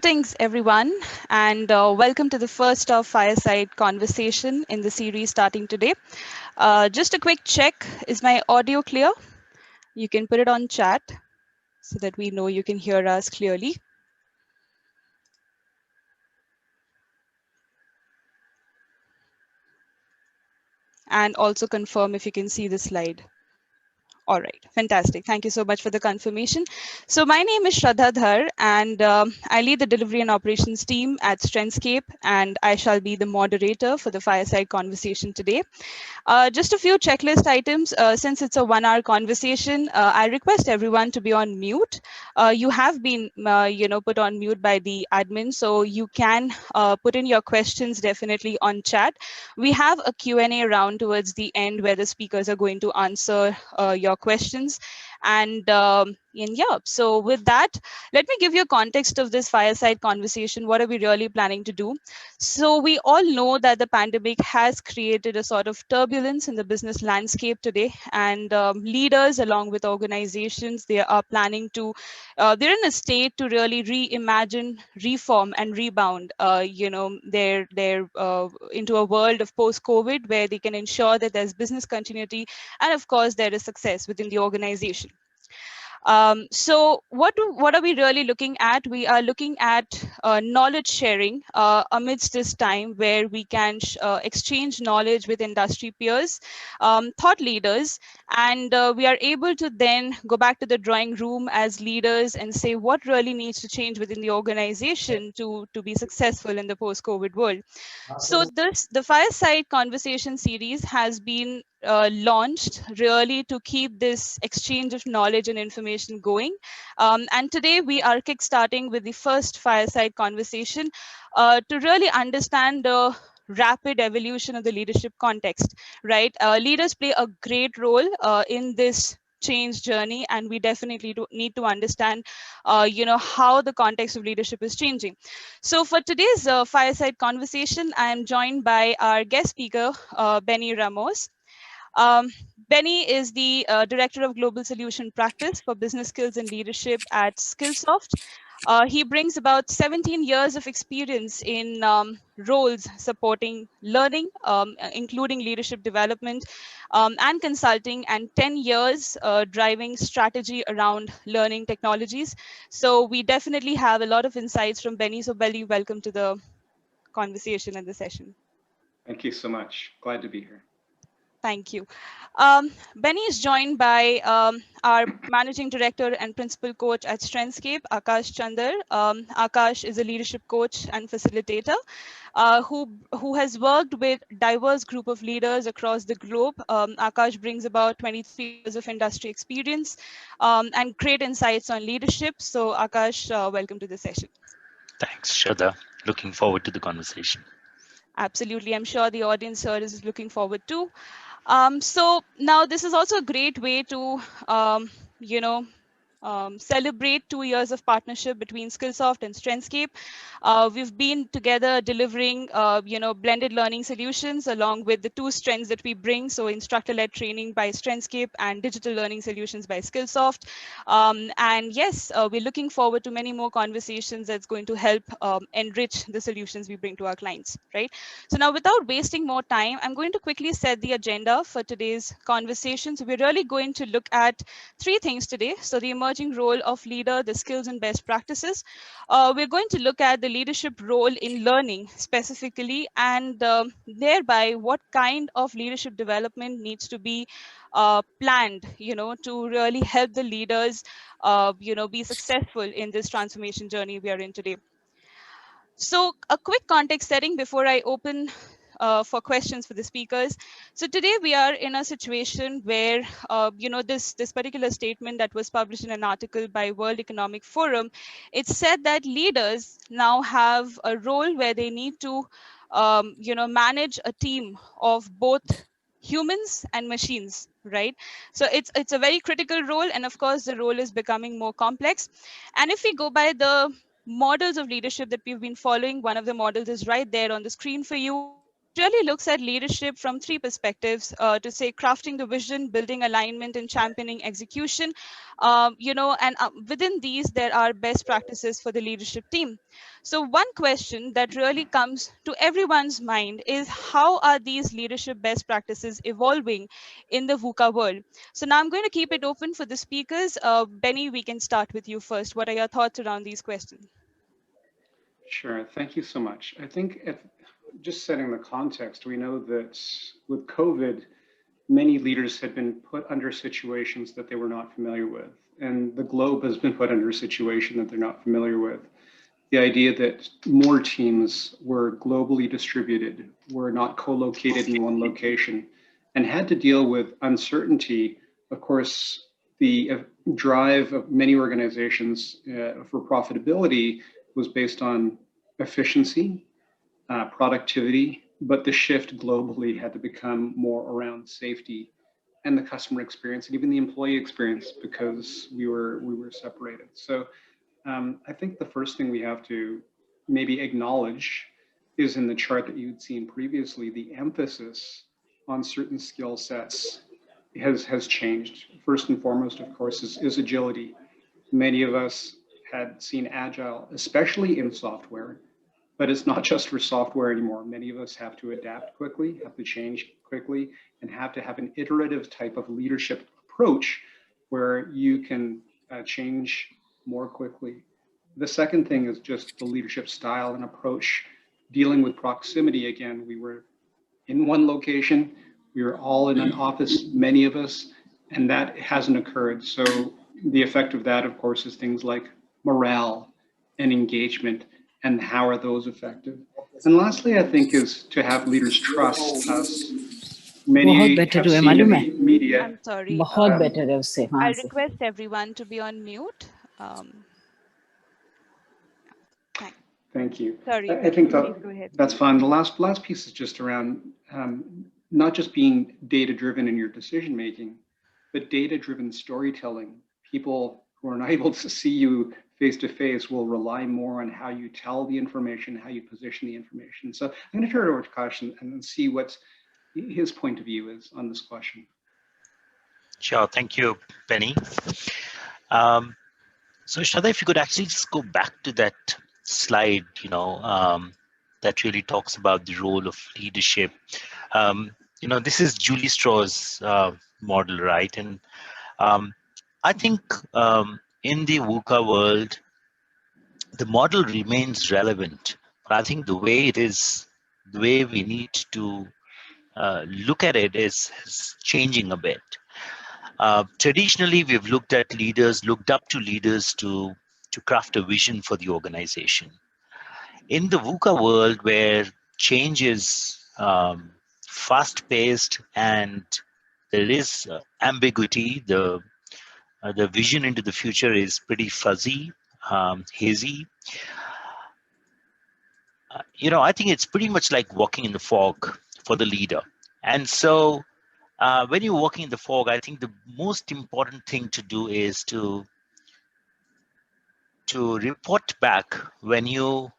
Greetings, everyone, and welcome to the first of Fireside conversation in the series starting today. Just a quick check, is my audio clear? You can put it on chat so that we know you can hear us clearly. And also confirm if you can see the slide. All right, fantastic. Thank you so much for the confirmation. So my name is Shraddha Dhar, and I lead the delivery and operations team at Strengthscape, and I shall be the moderator for the Fireside conversation today. Just a few checklist items. Since it's a 1 hour conversation, I request everyone to be on mute. You have been, put on mute by the admin, so you can put in your questions definitely on chat. We have a Q&A round towards the end where the speakers are going to answer your questions. And yeah, so with that, let me give you a context of this fireside conversation. What are we really planning to do? So we all know that the pandemic has created a sort of turbulence in the business landscape today, and leaders along with organizations, they are planning to, they're in a state to really reimagine, reform, and rebound. They're into a world of post-COVID where they can ensure that there's business continuity, and of course there is success within the organization. So what are we really looking at? We are looking at knowledge sharing amidst this time where we can exchange knowledge with industry peers, thought leaders, and we are able to then go back to the drawing room as leaders and say what really needs to change within the organization to be successful in the post-COVID world. So the Fireside Conversation series has been launched really to keep this exchange of knowledge and information going. And today we are kickstarting with the first Fireside Conversation to really understand the rapid evolution of the leadership context, right? Leaders play a great role in this change journey, and we definitely need to understand how the context of leadership is changing. So for today's fireside conversation, I am joined by our guest speaker, Benny Ramos. Um, Benny is the Director of Global Solution Practice for Business Skills and Leadership at Skillsoft. He brings about 17 years of experience in roles supporting learning, including leadership development and consulting, and 10 years driving strategy around learning technologies. So we definitely have a lot of insights from Benny. So Benny, welcome to the conversation and the session. Thank you so much. Glad to be here. Thank you. Benny is joined by our managing director and principal coach at Strengthscape, Akash Chandar. Akash is a leadership coach and facilitator who has worked with diverse group of leaders across the globe. Akash brings about 23 years of industry experience and great insights on leadership. So Akash, welcome to the session. Thanks, Shraddha. Looking forward to the conversation. Absolutely. I'm sure the audience here is looking forward too. So now this is also a great way to, celebrate 2 years of partnership between Skillsoft and Strengthscape. We've been together delivering, blended learning solutions along with the two strengths that we bring. So instructor-led training by Strengthscape and digital learning solutions by Skillsoft. And yes, we're looking forward to many more conversations that's going to help enrich the solutions we bring to our clients, right? So now without wasting more time, I'm going to quickly set the agenda for today's conversation. So we're really going to look at three things today. So the emerging role of leader, the skills and best practices. We're going to look at the leadership role in learning specifically, and thereby what kind of leadership development needs to be planned, to really help the leaders, be successful in this transformation journey we are in today. So a quick context setting before I open for questions for the speakers. So today we are in a situation where, this particular statement that was published in an article by World Economic Forum, it said that leaders now have a role where they need to, manage a team of both humans and machines, right? So it's a very critical role, and of course the role is becoming more complex. And if we go by the models of leadership that we've been following, one of the models is right there on the screen for you. really looks at leadership from three perspectives, to say crafting the vision, building alignment, and championing execution. And within these, there are best practices for the leadership team. So one question that really comes to everyone's mind is, how are these leadership best practices evolving in the VUCA world? So now I'm going to keep it open for the speakers. Benny, we can start with you first. What are your thoughts around these questions? Sure. Thank you so much. I think if just setting the context, we know that with COVID, many leaders had been put under situations that they were not familiar with. And the globe has been put under a situation that they're not familiar with. The idea that more teams were globally distributed, were not co-located in one location, and had to deal with uncertainty. Of course, the drive of many organizations for profitability was based on efficiency, productivity, but the shift globally had to become more around safety and the customer experience and even the employee experience, because we were separated. So I think the first thing we have to maybe acknowledge is in the chart that you'd seen previously, the emphasis on certain skill sets has changed. First and foremost, of course, is agility. Many of us had seen agile, especially in software, but it's not just for software anymore. Many of us have to adapt quickly, have to change quickly, and have to have an iterative type of leadership approach where you can change more quickly. The second thing is just the leadership style and approach, dealing with proximity. Again, we were in one location, we were all in an office, many of us, and that hasn't occurred. So the effect of that, of course, is things like morale and engagement, and how are those effective. And lastly, I think, is to have leaders trust us. बहुत Many better have हुए seen मालूम in है the media. I'm sorry. बहुत better है उससे वहां I'll से request everyone to be on mute. Thanks. Thank you. Sorry, I Benny, think please go ahead. that's fine. The last piece is just around not just being data-driven in your decision-making, but data-driven storytelling. People who are not able to see you face-to-face will rely more on how you tell the information, how you position the information. So I'm going to turn it over to Kash and see what his point of view is on this question. Sure. Thank you, Penny. So Shraddha, if you could actually just go back to that slide, that really talks about the role of leadership. This is Julie Straw's model, right? And I think in the VUCA world, the model remains relevant. But I think the way we need to look at it is changing a bit. Traditionally, we've looked up to leaders to craft a vision for the organization. In the VUCA world, where change is fast-paced and there is ambiguity, the vision into the future is pretty fuzzy, hazy. I think it's pretty much like walking in the fog for the leader. And so when you're walking in the fog, I think the most important thing to do is to report back when you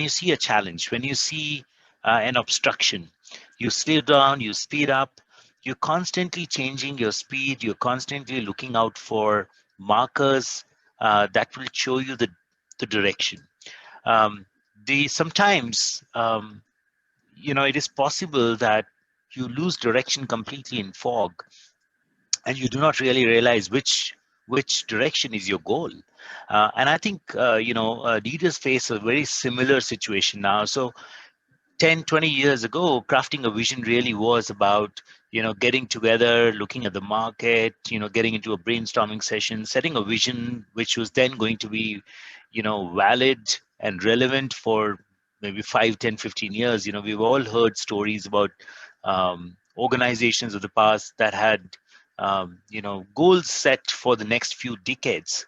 see a challenge, when you see an obstruction. You slow down, you speed up, you're constantly changing your speed, you're constantly looking out for markers that will show you the direction. Sometimes it is possible that you lose direction completely in fog, and you do not really realize which direction is your goal. And I think leaders face a very similar situation now. So 10, 20 years ago, crafting a vision really was about getting together, looking at the market, getting into a brainstorming session, setting a vision which was then going to be valid and relevant for maybe 5, 10, 15 years. We've all heard stories about organizations of the past that had goals set for the next few decades.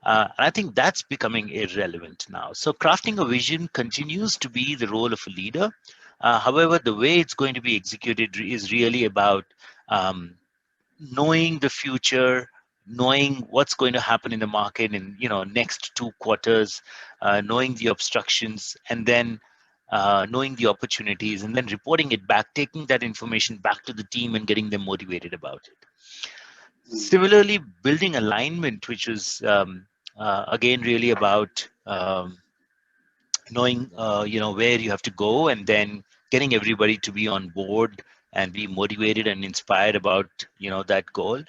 And I think that's becoming irrelevant now. So crafting a vision continues to be the role of a leader. However, the way it's going to be executed is really about knowing the future, knowing what's going to happen in the market in next 2 quarters, knowing the obstructions, and then knowing the opportunities, and then reporting it back, taking that information back to the team and getting them motivated about it. Similarly, building alignment, which is again really about knowing where you have to go, and then getting everybody to be on board and be motivated and inspired about that goal.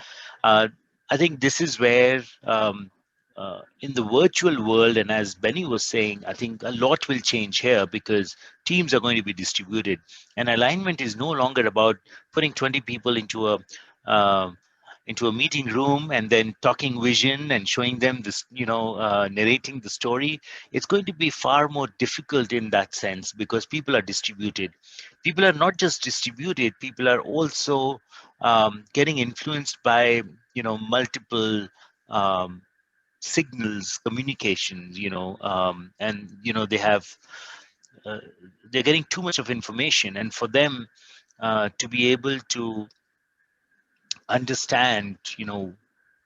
I think this is where in the virtual world, and as Benny was saying, I think a lot will change here because teams are going to be distributed, and alignment is no longer about putting 20 people into a meeting room and then talking vision and showing them this, narrating the story. It's going to be far more difficult in that sense because people are distributed. People are not just distributed, people are also getting influenced by, multiple signals, communications, and, they have, uh, they're getting too much of information. And for them to be able to understand,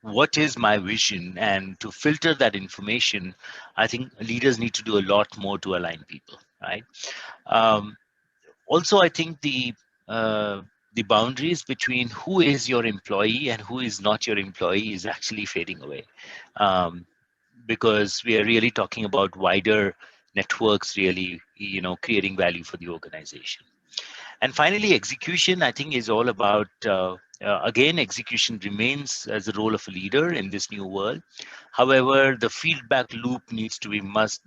what is my vision and to filter that information, I think leaders need to do a lot more to align people, right? Um, Also, I think the boundaries between who is your employee and who is not your employee is actually fading away, um, because we are really talking about wider networks, really, creating value for the organization. And finally, execution, I think, is all about, again, execution remains as the role of a leader in this new world. However, the feedback loop needs to be much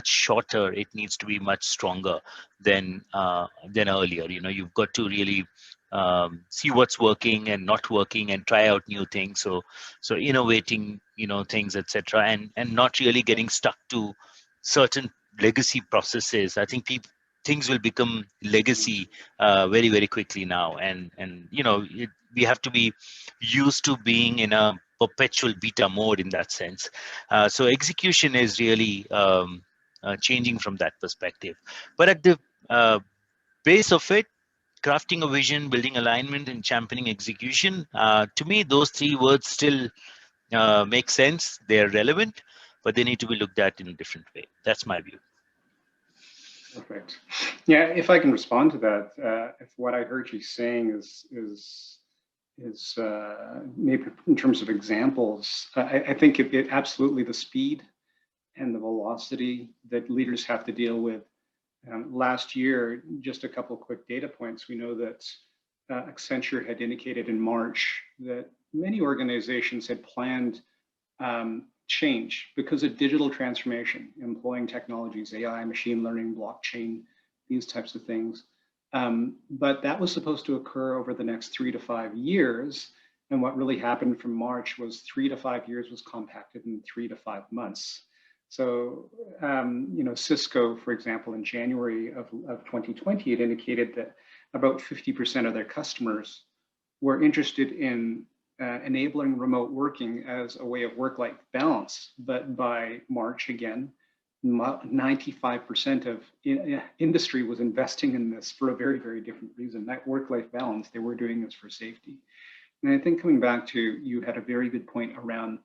shorter. It needs to be much stronger than earlier. You've got to really see what's working and not working and try out new things. So innovating, things, etc., and not really getting stuck to certain legacy processes. I think things will become legacy very, very quickly now, and we have to be used to being in a perpetual beta mode in that sense. So execution is really changing from that perspective. But at the base of it, crafting a vision, building alignment, and championing execution, to me, those three words still make sense. They're relevant, but they need to be looked at in a different way. That's my view. Perfect. Yeah, if I can respond to that, if what I heard you saying is maybe in terms of examples, I think it absolutely the speed and the velocity that leaders have to deal with. Last year, just a couple of quick data points. We know that Accenture had indicated in March that many organizations had planned change because of digital transformation, employing technologies, AI, machine learning, blockchain, these types of things. But that was supposed to occur over the next 3 to 5 years. And what really happened from March was 3 to 5 years was compacted in 3 to 5 months. So, Cisco, for example, in January of 2020, it indicated that about 50% of their customers were interested in enabling remote working as a way of work-life balance. But by March, again, 95% of industry was investing in this for a very, very different reason. That work-life balance, they were doing this for safety. And I think coming back to, you had a very good point around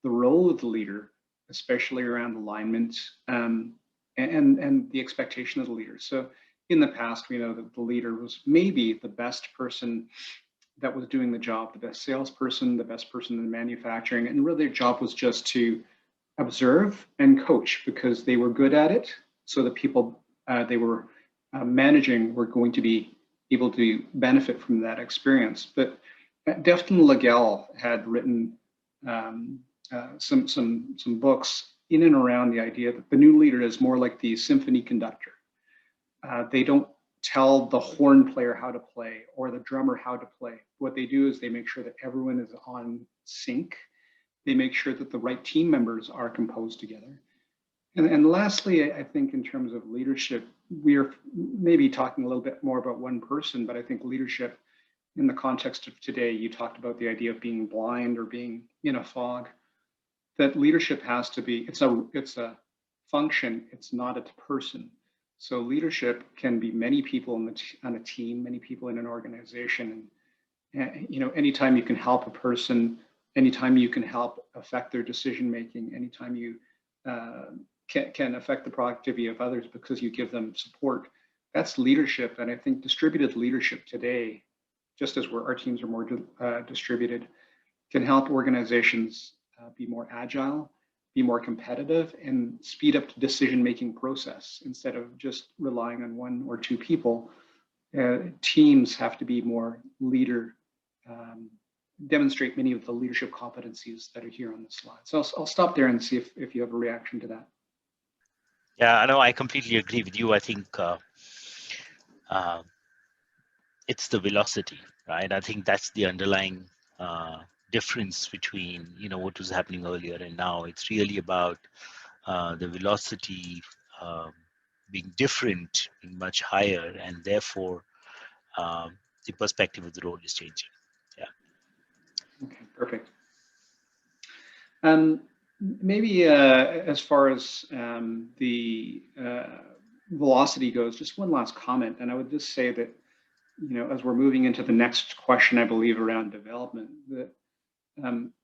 the role of the leader, especially around alignment and the expectation of the leader. So in the past, we know that the leader was maybe the best person that was doing the job, the best salesperson, the best person in manufacturing, and really their job was just to observe and coach because they were good at it. So the people they were managing were going to be able to benefit from that experience. But Defton Legel had written some books in and around the idea that the new leader is more like the symphony conductor. They don't tell the horn player how to play or the drummer how to play. What they do is they make sure that everyone is on sync. They make sure that the right team members are composed together. And lastly, I think in terms of leadership, we're maybe talking a little bit more about one person, but I think leadership in the context of today, you talked about the idea of being blind or being in a fog, that leadership has to be, it's a function, it's not a person. So leadership can be many people on a team, many people in an organization. And anytime you can help a person, anytime you can help affect their decision making, anytime you can affect the productivity of others because you give them support. That's leadership. And I think distributed leadership today, just as our teams are more distributed, can help organizations be more agile, be more competitive, and speed up the decision-making process instead of just relying on one or two people. Teams have to be more leader, demonstrate many of the leadership competencies that are here on the slide. So I'll stop there and see if you have a reaction to that. Yeah, I know, I completely agree with you. I think it's the velocity, right? I think that's the underlying difference between, you know, what was happening earlier and now. It's really about the velocity being different, being much higher, and therefore the perspective of the role is changing. Yeah. Okay, perfect. Maybe as far as the velocity goes, just one last comment, and I would just say that, you know, as we're moving into the next question, I believe around development, that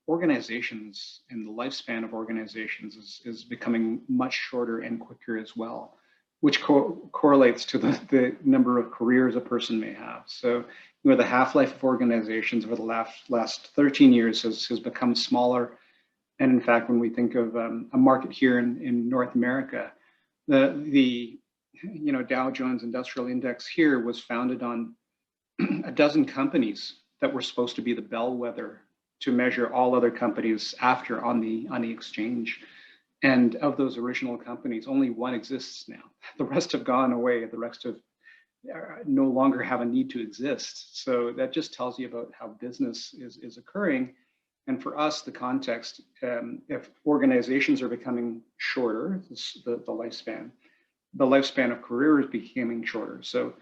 organizations and the lifespan of organizations is becoming much shorter and quicker as well, which correlates to the number of careers a person may have. So, you know, the half-life of organizations over the last 13 years has become smaller. And in fact, when we think of a market here in North America, the you know, Dow Jones Industrial Index here was founded on a dozen companies that were supposed to be the bellwether to measure all other companies after on the exchange. And of those original companies, only one exists now. The rest have gone away. The rest have no longer have a need to exist. So that just tells you about how business is occurring. And for us, the context, if organizations are becoming shorter, the lifespan of career is becoming shorter. So,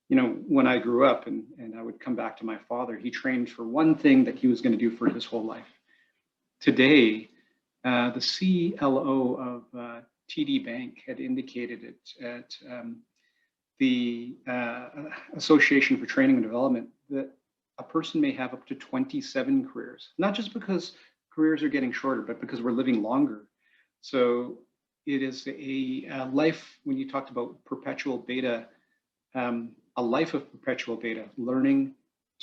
you know, when I grew up and I would come back to my father, he trained for one thing that he was going to do for his whole life. Today, the CLO of TD Bank had indicated it at the Association for Training and Development that a person may have up to 27 careers, not just because careers are getting shorter, but because we're living longer. So it is a life, when you talked about perpetual beta, a life of perpetual beta, learning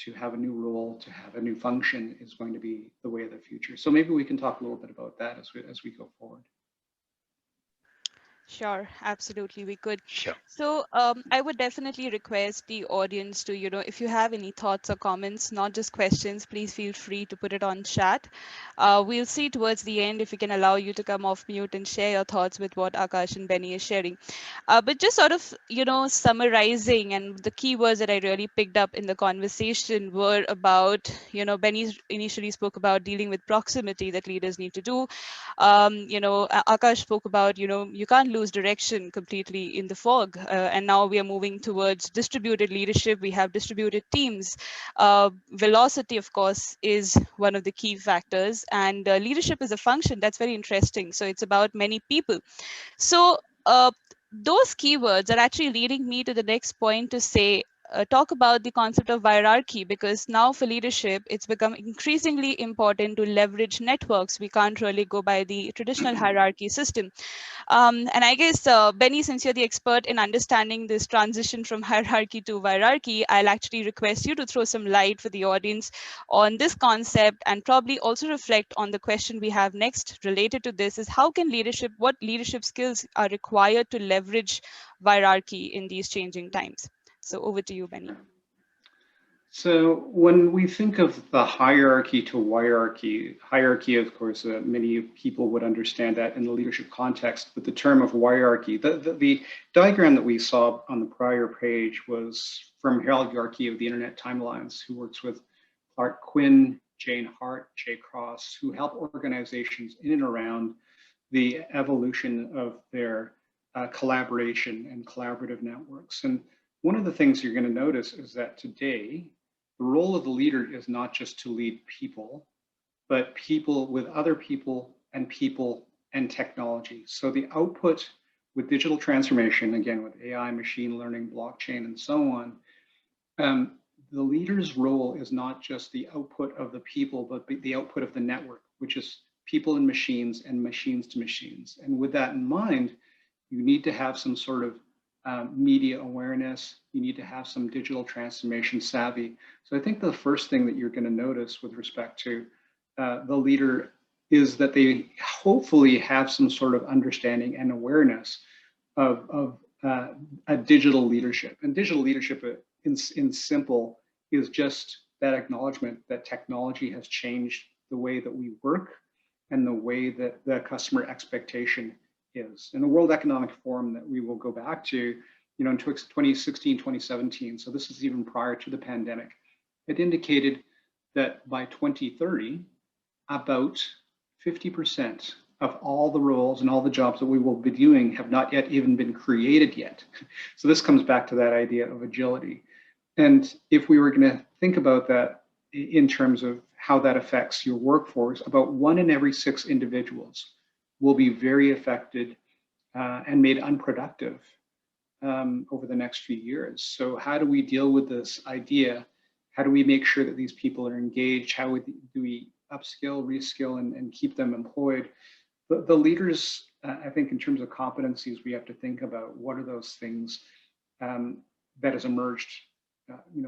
to have a new role, to have a new function is going to be the way of the future. So maybe we can talk a little bit about that as we go forward. Sure, absolutely, we could. Sure. So I would definitely request the audience to, you know, if you have any thoughts or comments, not just questions, please feel free to put it on chat. We'll see towards the end if we can allow you to come off mute and share your thoughts with what Akash and Benny is sharing. But just sort of, you know, summarizing, and the keywords that I really picked up in the conversation were about, you know, Benny initially spoke about dealing with proximity that leaders need to do. You know, Akash spoke about, you know, you can't lose direction completely in the fog. And now we are moving towards distributed leadership. We have distributed teams. Velocity, of course, is one of the key factors. And leadership is a function. That's very interesting. So it's about many people. So those keywords are actually leading me to the next point to say, talk about the concept of hierarchy, because now for leadership, it's become increasingly important to leverage networks. We can't really go by the traditional hierarchy system. And I guess, Benny, since you're the expert in understanding this transition from hierarchy to hierarchy, I'll actually request you to throw some light for the audience on this concept, and probably also reflect on the question we have next related to this is how can leadership, what leadership skills are required to leverage hierarchy in these changing times? So over to you, Benny. So when we think of the hierarchy to hierarchy, of course, many people would understand that in the leadership context, but the term of hierarchy, the diagram that we saw on the prior page was from Hierarchy of the Internet Timelines, who works with Clark Quinn, Jane Hart, Jay Cross, who help organizations in and around the evolution of their collaboration and collaborative networks. And one of the things you're going to notice is that today, the role of the leader is not just to lead people, but people with other people and technology. So the output with digital transformation, again, with AI, machine learning, blockchain, and so on, the leader's role is not just the output of the people, but the output of the network, which is people and machines to machines. And with that in mind, You need to have some sort of media awareness. You need to have some digital transformation savvy. So I think the first thing that you're going to notice with respect to the leader is that they hopefully have some sort of understanding and awareness of a digital leadership. And digital leadership in simple is just that acknowledgement that technology has changed the way that we work and the way that the customer expectation is. In the World Economic Forum that we will go back to, in 2016, 2017, so this is even prior to the pandemic, it indicated that by 2030, about 50% of all the roles and all the jobs that we will be doing have not yet even been created yet. So this comes back to that idea of agility. And if we were going to think about that in terms of how that affects your workforce, about 1 in every 6 individuals will be very affected and made unproductive over the next few years. So how do we deal with this idea? How do we make sure that these people are engaged? How do we upskill, reskill, and keep them employed? The leaders, I think in terms of competencies, we have to think about what are those things that has emerged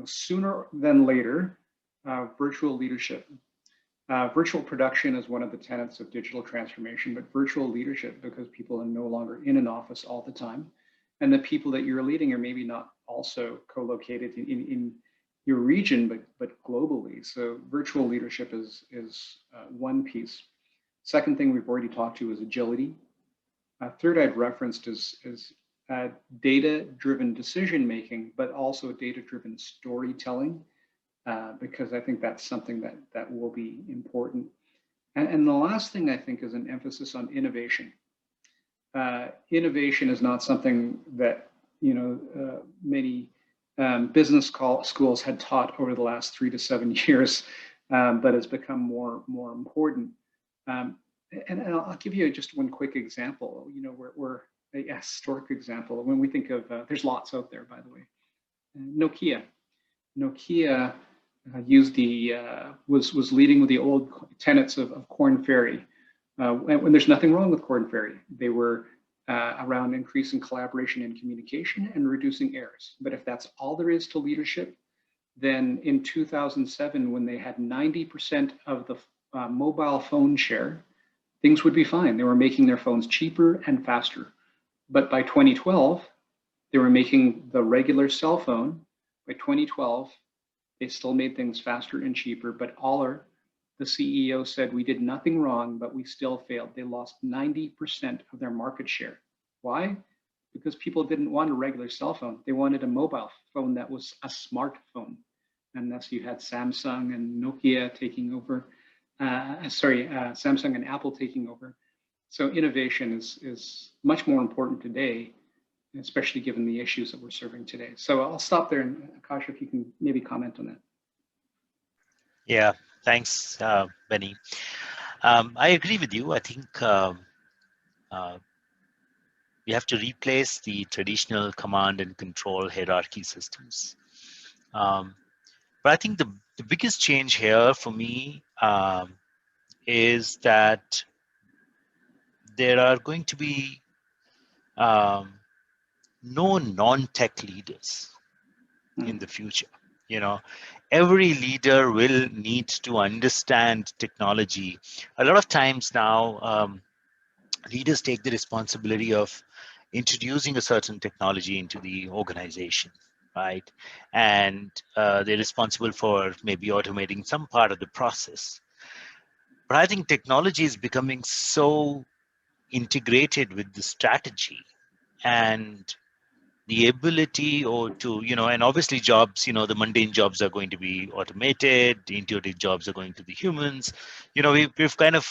sooner than later. Virtual leadership. Virtual production is one of the tenets of digital transformation, but virtual leadership, because people are no longer in an office all the time, and the people that you're leading are maybe not also co-located in your region, but globally. So virtual leadership is one piece. Second thing we've already talked to is agility. Third I've referenced is data-driven decision-making, but also data-driven storytelling, because I think that's something that will be important. And the last thing I think is an emphasis on innovation. Innovation is not something that many business schools had taught over the last 3 to 7 years, but has become more important. And I'll give you just one quick example. We're a historic example. When we think of, there's lots out there, by the way. Nokia used was leading with the old tenets of Corn Ferry. When there's nothing wrong with Corn Ferry, they were around increasing collaboration and communication and reducing errors. But if that's all there is to leadership, then in 2007, when they had 90% of the mobile phone share, things would be fine. They were making their phones cheaper and faster. But by 2012, they were making the regular cell phone. By 2012, they still made things faster and cheaper, but the CEO said, we did nothing wrong, but we still failed. They lost 90% of their market share. Why? Because people didn't want a regular cell phone. They wanted a mobile phone that was a smartphone. And thus you had Samsung and Nokia taking over, Samsung and Apple taking over. So innovation is much more important today, especially given the issues that we're serving today. So I'll stop there, and Akash, if you can maybe comment on that. Yeah, thanks, Benny. I agree with you. I think we have to replace the traditional command and control hierarchy systems. But I think the biggest change here for me is that there are going to be no non-tech leaders in the future. Every leader will need to understand technology. A lot of times now, leaders take the responsibility of introducing a certain technology into the organization, right? And they're responsible for maybe automating some part of the process. But I think technology is becoming so integrated with the strategy and the ability and obviously jobs, the mundane jobs are going to be automated, the intuitive jobs are going to be humans. We've kind of,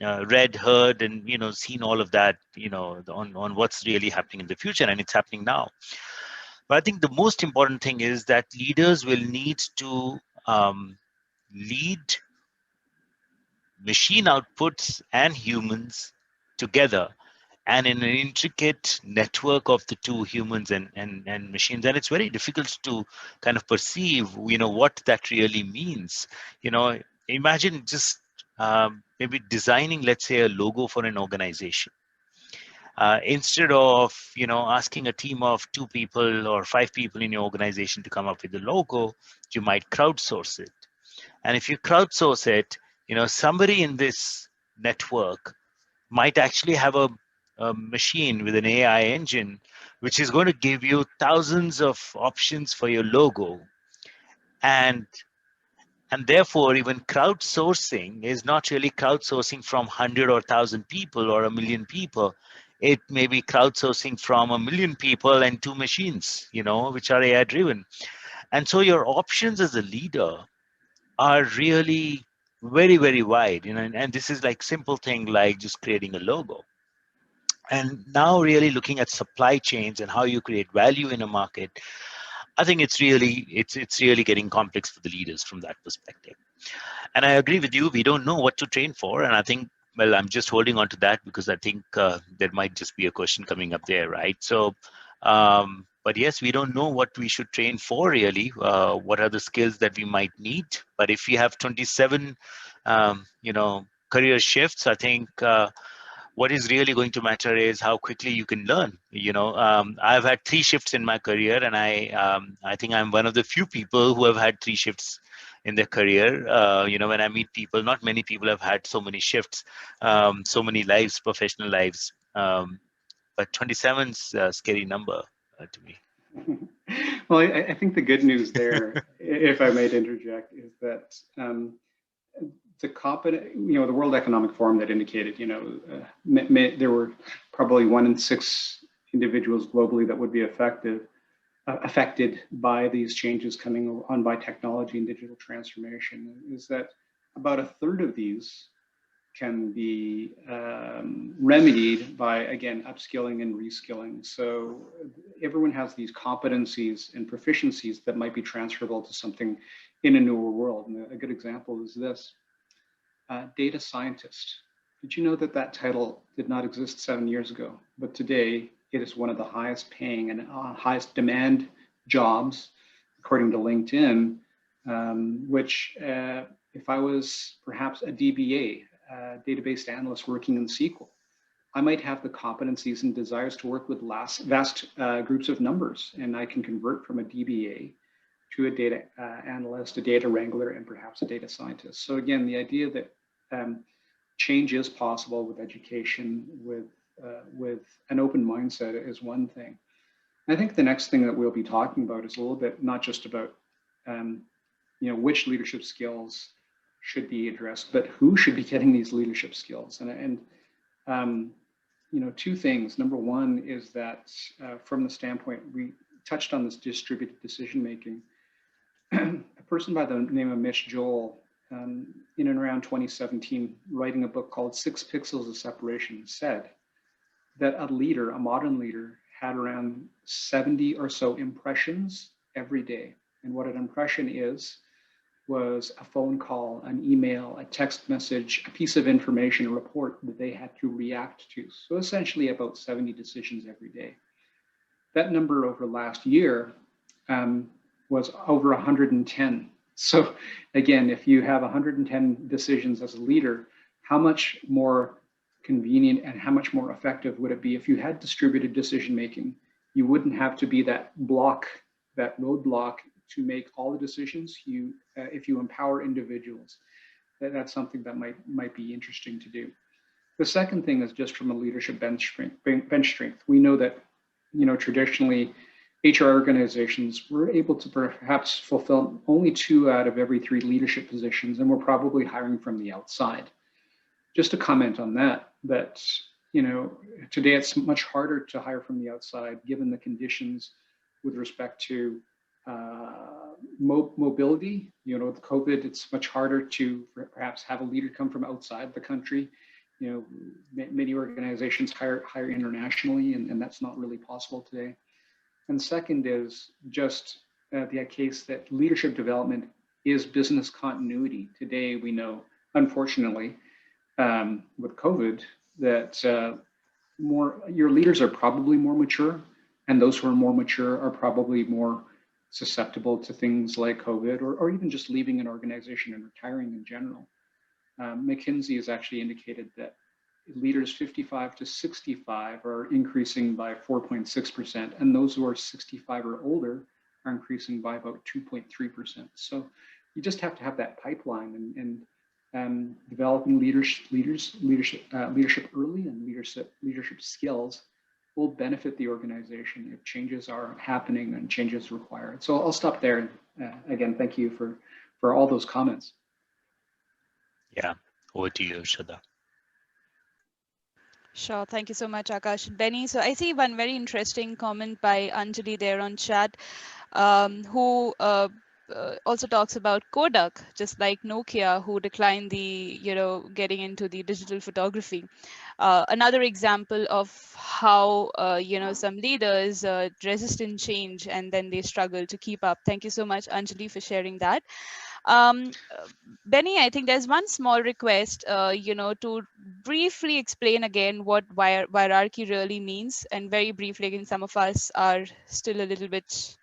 read, heard, and, seen all of that, on what's really happening in the future, and it's happening now. But I think the most important thing is that leaders will need to lead machine outputs and humans together, and in an intricate network of the two, humans and machines. And it's very difficult to kind of perceive, what that really means. Imagine just maybe designing, let's say, a logo for an organization. Instead of, asking a team of 2 people or 5 people in your organization to come up with the logo, you might crowdsource it. And if you crowdsource it, somebody in this network might actually have a machine with an AI engine, which is going to give you thousands of options for your logo. And therefore, even crowdsourcing is not really crowdsourcing from 100 or 1,000 people or 1,000,000 people. It may be crowdsourcing from 1,000,000 people and 2 machines, which are AI driven. And so your options as a leader are really very, very wide, and this is like simple thing like just creating a logo. And now really looking at supply chains and how you create value in a market, I think it's really getting complex for the leaders from that perspective. And I agree with you, we don't know what to train for. And I think, well, I'm just holding on to that because I think there might just be a question coming up there, right? So, but yes, we don't know what we should train for really, what are the skills that we might need. But if we have 27, career shifts, I think what is really going to matter is how quickly you can learn. I've had 3 shifts in my career, and I think I'm one of the few people who have had 3 shifts in their career. When I meet people, not many people have had so many shifts, so many lives, professional lives. But 27's a scary number to me. Well, I think the good news there, if I might interject, is that the competent, the World Economic Forum that indicated, there were probably 1 in 6 individuals globally that would be affected by these changes coming on by technology and digital transformation, is that about a third of these can be remedied by, again, upskilling and reskilling. So everyone has these competencies and proficiencies that might be transferable to something in a newer world. And a good example is this. Data scientist. Did you know that that title did not exist 7 years ago? But today it is one of the highest paying and highest demand jobs, according to LinkedIn, which if I was perhaps a DBA, database analyst working in SQL, I might have the competencies and desires to work with vast groups of numbers, and I can convert from a DBA to a data analyst, a data wrangler, and perhaps a data scientist. So again, the idea that change is possible with education, with an open mindset is one thing. I think the next thing that we'll be talking about is a little bit not just about which leadership skills should be addressed, but who should be getting these leadership skills. And 2 things. Number one is that from the standpoint, we touched on this distributed decision making. A person by the name of Mitch Joel, in and around 2017, writing a book called 6 Pixels of Separation, said that a modern leader, had around 70 or so impressions every day. And what an impression was a phone call, an email, a text message, a piece of information, a report that they had to react to. So essentially about 70 decisions every day. That number over last year was over 110. So again, if you have 110 decisions as a leader, how much more convenient and how much more effective would it be if you had distributed decision making? You wouldn't have to be that roadblock to make all the decisions. If you empower individuals, that's something that might be interesting to do. The second thing is just from a leadership bench strength. We know that traditionally HR organizations were able to perhaps fulfill only 2 out of every 3 leadership positions, and we're probably hiring from the outside. Just to comment on that today it's much harder to hire from the outside given the conditions with respect to mobility. With COVID, it's much harder to perhaps have a leader come from outside the country. Many organizations hire internationally, and that's not really possible today. And second is just the case that leadership development is business continuity. Today, we know, unfortunately, with COVID, that your leaders are probably more mature, and those who are more mature are probably more susceptible to things like COVID, or even just leaving an organization and retiring in general. McKinsey has actually indicated that leaders 55 to 65 are increasing by 4.6%, and those who are 65 or older are increasing by about 2.3%. So you just have to have that pipeline, and developing leadership early, and leadership skills will benefit the organization if changes are happening and changes required. So I'll stop there. And again, thank you for all those comments. Yeah, over to you, Shraddha. Sure. Thank you so much, Akash and Benny. So I see one very interesting comment by Anjali there on chat, who also talks about Kodak, just like Nokia, who declined the, getting into the digital photography. Another example of how, some leaders resist change and then they struggle to keep up. Thank you so much, Anjali, for sharing that. Benny, I think there's one small request, to briefly explain again what hierarchy really means. And very briefly, again, some of us are still a little bit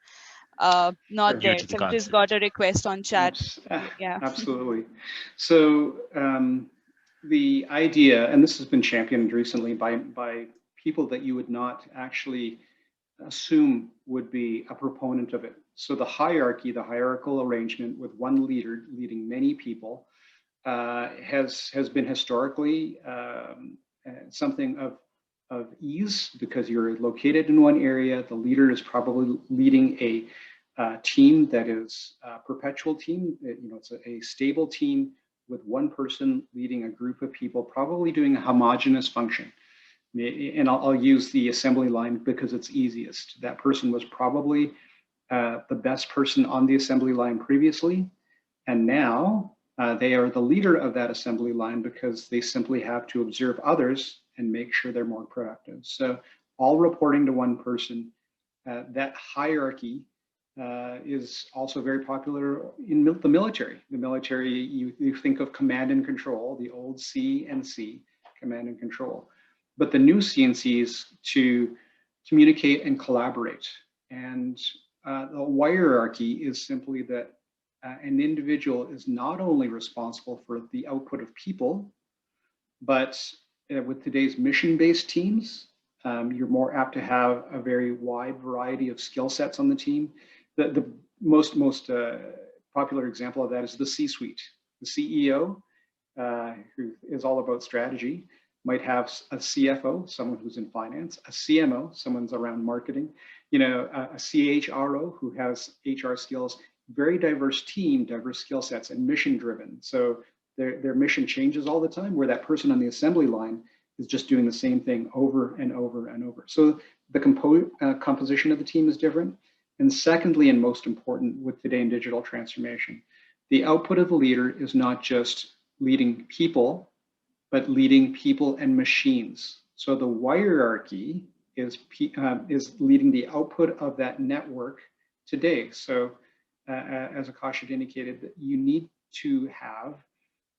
not Sure. Due there. to the So we just concept. got a request on chat. Yeah. Absolutely. So the idea, and this has been championed recently by people that you would not actually assume would be a proponent of it. So the hierarchy, the hierarchical arrangement with one leader leading many people, has been historically something of ease, because you're located in one area. The leader is probably leading a team that is a perpetual team. It's a stable team with one person leading a group of people, probably doing a homogeneous function. And I'll use the assembly line because it's easiest. That person was probably the best person on the assembly line previously, and now they are the leader of that assembly line because they simply have to observe others and make sure they're more productive. So all reporting to one person. That hierarchy is also very popular in the military. The military, you think of command and control, the old CNC, command and control. But the new CNC is to communicate and collaborate. And the hierarchy is simply that an individual is not only responsible for the output of people, but with today's mission-based teams, you're more apt to have a very wide variety of skill sets on the team. The most popular example of that is the C-suite. The CEO, who is all about strategy, might have a CFO, someone who's in finance, a CMO, someone's around marketing, a CHRO who has HR skills, very diverse team, diverse skill sets, and mission driven. So their mission changes all the time, where that person on the assembly line is just doing the same thing over and over and over. So the composition of the team is different. And secondly, and most important with today in digital transformation, the output of the leader is not just leading people, but leading people and machines. So the hierarchy is leading the output of that network today. So as Akash had indicated, that you need to have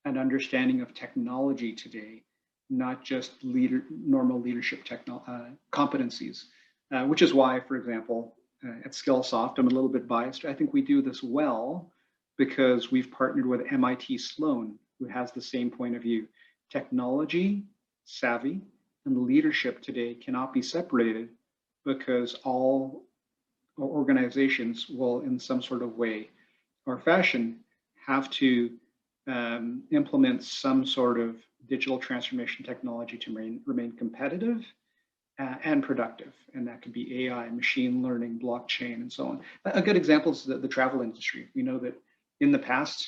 an understanding of technology today, not just normal leadership competencies, which is why, for example, at Skillsoft, I'm a little bit biased. I think we do this well because we've partnered with MIT Sloan, who has the same point of view. Technology, savvy, and leadership today cannot be separated, because all organizations will, in some sort of way or fashion, have to implement some sort of digital transformation technology to remain competitive and productive. And that could be AI, machine learning, blockchain, and so on. A good example is the travel industry. We know that in the past,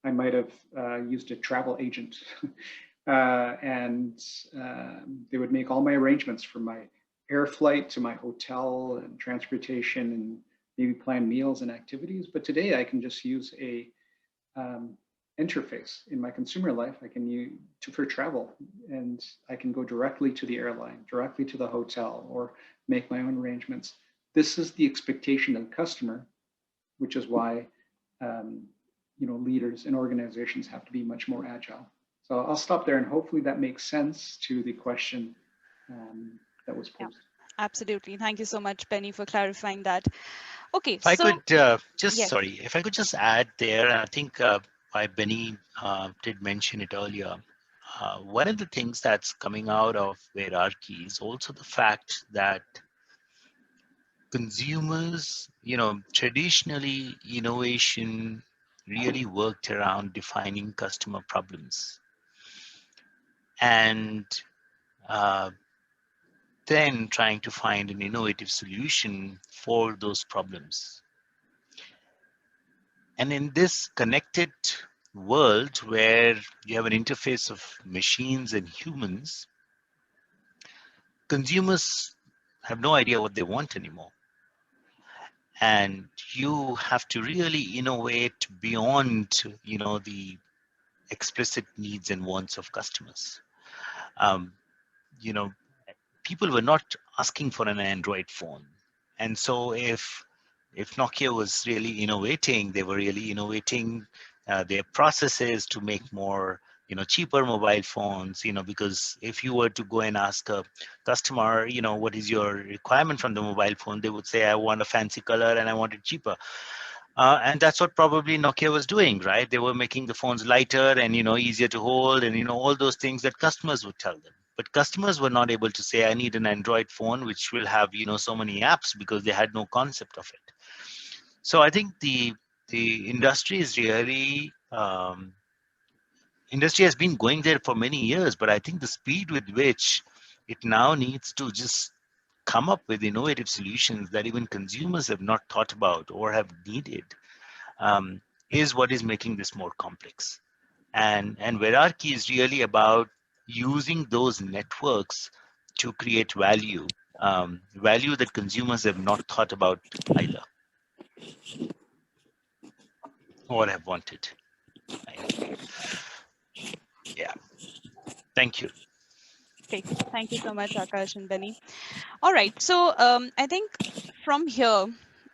I might have used a travel agent and they would make all my arrangements from my air flight to my hotel and transportation, and maybe plan meals and activities. But today I can just use a interface in my consumer life. I can use for travel, and I can go directly to the airline, directly to the hotel, or make my own arrangements. This is the expectation of the customer, which is why leaders and organizations have to be much more agile. So I'll stop there, and hopefully that makes sense to the question that was posed. Yeah, absolutely. Thank you so much, Penny, for clarifying that. Okay, If I so could yes. if I could just add there, I think why Benny did mention it earlier, one of the things that's coming out of hierarchy is also the fact that consumers, traditionally innovation really worked around defining customer problems and uh, then trying to find an innovative solution for those problems. And in this connected world where you have an interface of machines and humans, consumers have no idea what they want anymore. And you have to really innovate beyond, the explicit needs and wants of customers. Um, you know, People were not asking for an Android phone. And so if Nokia was really innovating, they were really innovating their processes to make more, cheaper mobile phones, because if you were to go and ask a customer, what is your requirement from the mobile phone, they would say, I want a fancy color and I want it cheaper. And that's what probably Nokia was doing, right? They were making the phones lighter and easier to hold, and all those things that customers would tell them. But customers were not able to say, "I need an Android phone which will have so many apps," because they had no concept of it. So I think the industry is really industry has been going there for many years, but I think the speed with which it now needs to just come up with innovative solutions that even consumers have not thought about or have needed um, is what is making this more complex. And hierarchy is really about using those networks to create value, value that consumers have not thought about either or have wanted. Right? Yeah. Thank you. Okay, thank you so much, Akash and Benny. All right, so I think from here,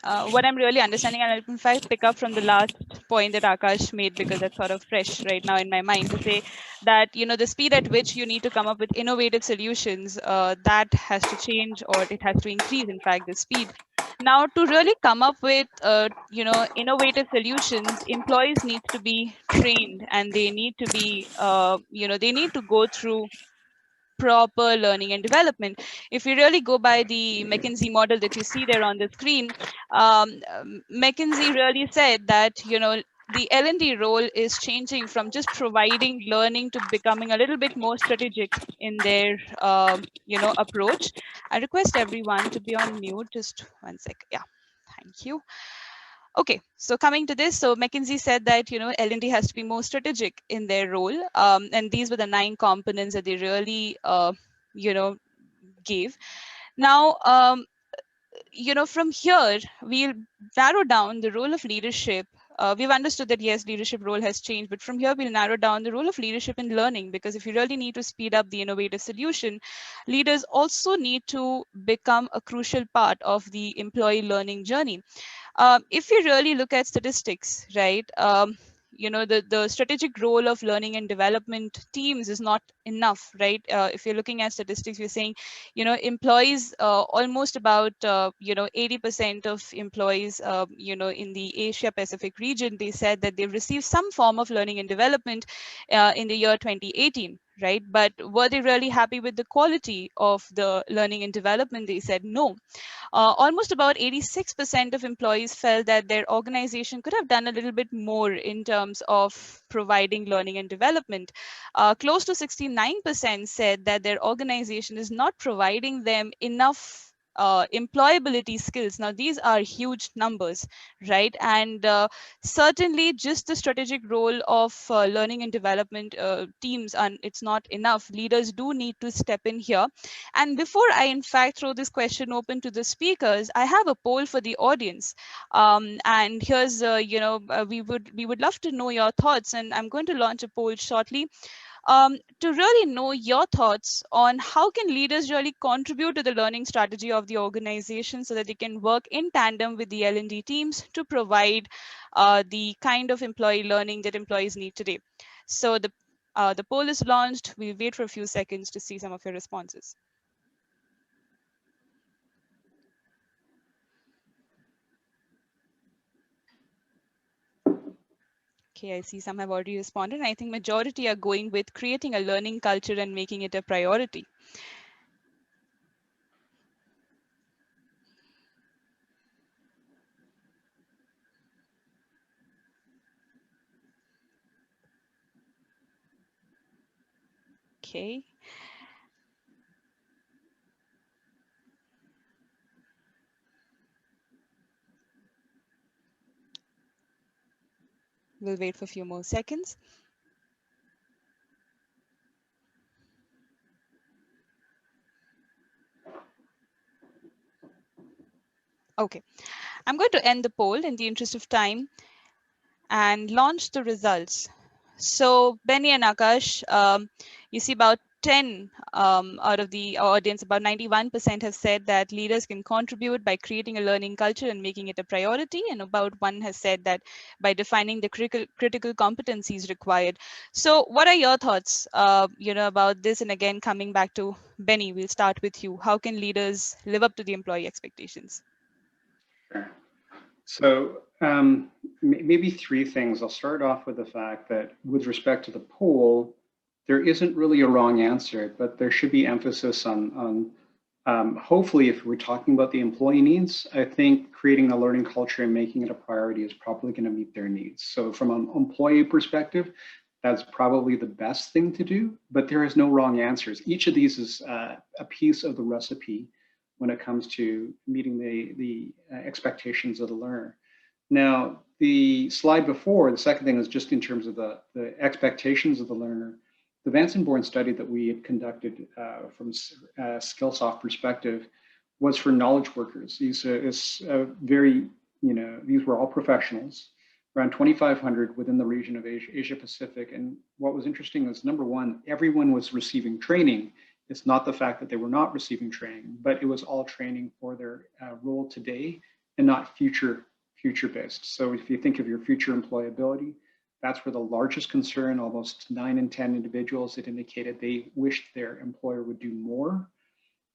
what I'm really understanding, and I'll in fact pick up from the last point that Akash made because that's sort of fresh right now in my mind to say that the speed at which you need to come up with innovative solutions, that has to change or it has to increase. In fact, the speed. Now, to really come up with innovative solutions, employees need to be trained and they need to be they need to go through proper learning and development. If you really go by the McKinsey model that you see there on the screen, McKinsey really said that the L&D role is changing from just providing learning to becoming a little bit more strategic in their approach. I request everyone to be on mute. Just one sec. Yeah, thank you. Okay, so coming to this, so McKinsey said that L&D has to be more strategic in their role, and these were the 9 components that they really gave. Now, from here we'll narrow down the role of leadership. We've understood that yes, leadership role has changed, but from here we'll narrow down the role of leadership in learning, because if you really need to speed up the innovative solution, leaders also need to become a crucial part of the employee learning journey. If you really look at statistics, right, the strategic role of learning and development teams is not enough, right? If you're looking at statistics, we're saying, employees, almost about, 80% of employees, in the Asia Pacific region, they said that they've received some form of learning and development in the year 2018. Right, but were they really happy with the quality of the learning and development? They said no. Almost about 86% of employees felt that their organization could have done a little bit more in terms of providing learning and development. Close to 69% said that their organization is not providing them enough employability skills. Now, these are huge numbers, right? And certainly just the strategic role of learning and development teams, and it's not enough. Leaders do need to step in here. And before I, in fact, throw this question open to the speakers, I have a poll for the audience. And here's, we would love to know your thoughts, and I'm going to launch a poll shortly to really know your thoughts on how can leaders really contribute to the learning strategy of the organization so that they can work in tandem with the L&D teams to provide the kind of employee learning that employees need today. So the poll is launched. We'll wait for a few seconds to see some of your responses. Okay, I see some have already responded. And I think majority are going with creating a learning culture and making it a priority. Okay. We'll wait for a few more seconds. Okay, I'm going to end the poll in the interest of time and launch the results. So Benny and Akash, you see about 10 out of the audience, about 91% have said that leaders can contribute by creating a learning culture and making it a priority. And about one has said that by defining the critical competencies required. So what are your thoughts, about this? And again, coming back to Benny, we'll start with you. How can leaders live up to the employee expectations? Sure. So maybe three things. I'll start off with the fact that with respect to the poll, there isn't really a wrong answer, but there should be emphasis on hopefully, if we're talking about the employee needs, I think creating a learning culture and making it a priority is probably going to meet their needs. So from an employee perspective, that's probably the best thing to do, but there is no wrong answers. Each of these is a piece of the recipe when it comes to meeting the expectations of the learner. Now, the slide before, the second thing is just in terms of the expectations of the learner. The Vance and Bourne study that we had conducted from a Skillsoft perspective was for knowledge workers. These is very, these were all professionals, around 2,500 within the region of Asia Pacific. And what was interesting is, number one, everyone was receiving training. It's not the fact that they were not receiving training, but it was all training for their role today and not future based. So if you think of your future employability, that's where the largest concern, almost 9 in 10 individuals had indicated they wished their employer would do more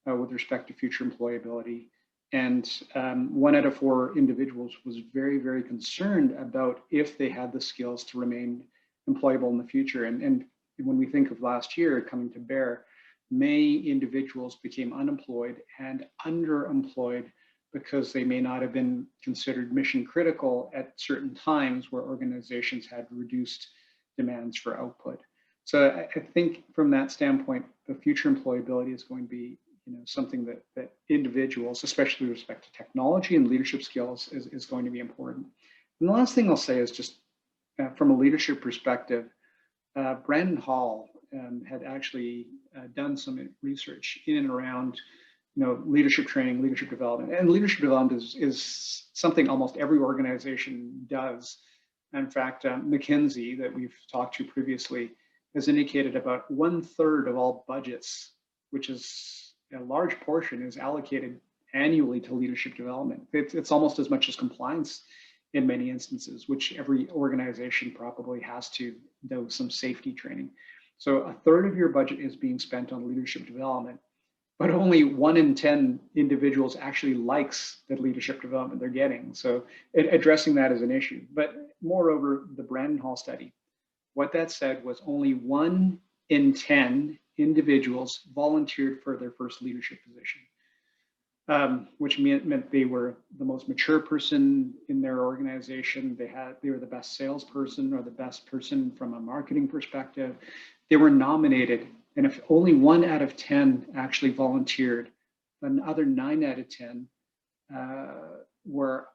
with respect to future employability. And 1 out of 4 individuals was very, very concerned about if they had the skills to remain employable in the future. And when we think of last year coming to bear, many individuals became unemployed and underemployed because they may not have been considered mission critical at certain times where organizations had reduced demands for output. So I think from that standpoint, the future employability is going to be something that individuals, especially with respect to technology and leadership skills, is going to be important. And the last thing I'll say is just from a leadership perspective, Brandon Hall had actually done some research in and around leadership training, leadership development. And leadership development is something almost every organization does. In fact, McKinsey, that we've talked to previously, has indicated about 1/3 of all budgets, which is a large portion, is allocated annually to leadership development. It's almost as much as compliance in many instances, which every organization probably has to do some safety training. So 1/3 of your budget is being spent on leadership development, but only 1 in 10 individuals actually likes the leadership development they're getting. So addressing that is an issue. But moreover, the Brandon Hall study, what that said was only 1 in 10 individuals volunteered for their first leadership position, which meant they were the most mature person in their organization. They were the best salesperson or the best person from a marketing perspective. They were nominated. And if only 1 out of 10 actually volunteered, then the other 9 out of 10 were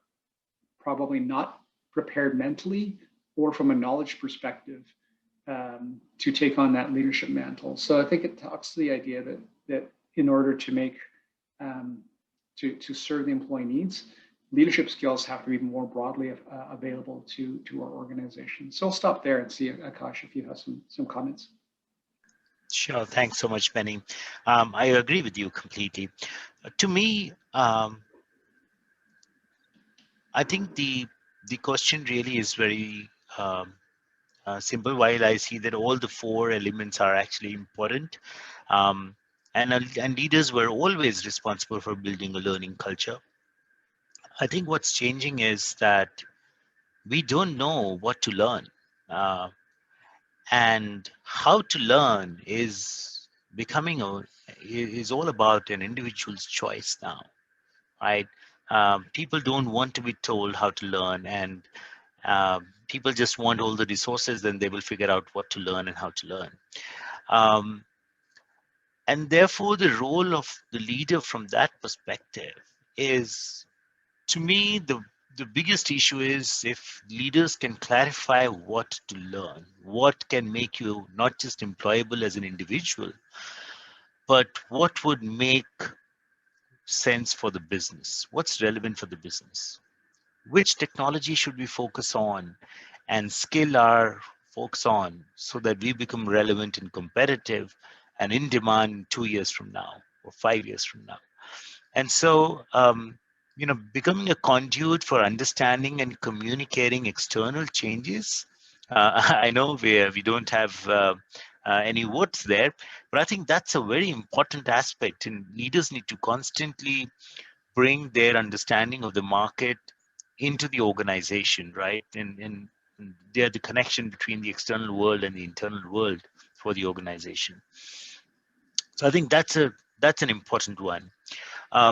probably not prepared mentally or from a knowledge perspective to take on that leadership mantle. So I think it talks to the idea that in order to make to serve the employee needs, leadership skills have to be more broadly available to our organization. So I'll stop there and see, Akash, if you have some comments. Sure. Thanks so much, Benny. I agree with you completely. To me, I think the question really is very simple. While I see that all the 4 elements are actually important, and leaders were always responsible for building a learning culture. I think what's changing is that we don't know what to learn. and how to learn becoming is all about an individual's choice now, right? People don't want to be told how to learn, and people just want all the resources, then they will figure out what to learn and how to learn. um, and therefore the role of the leader from that perspective is, to me, the biggest issue is if leaders can clarify what to learn, what can make you not just employable as an individual, but what would make sense for the business, what's relevant for the business, which technology should we focus on and skill our folks on so that we become relevant and competitive and in demand 2 years from now or 5 years from now. And so, becoming a conduit for understanding and communicating external changes. I know we don't have any words there, but I think that's a very important aspect. And leaders need to constantly bring their understanding of the market into the organization, right? And they're the connection between the external world and the internal world for the organization. So I think that's an important one.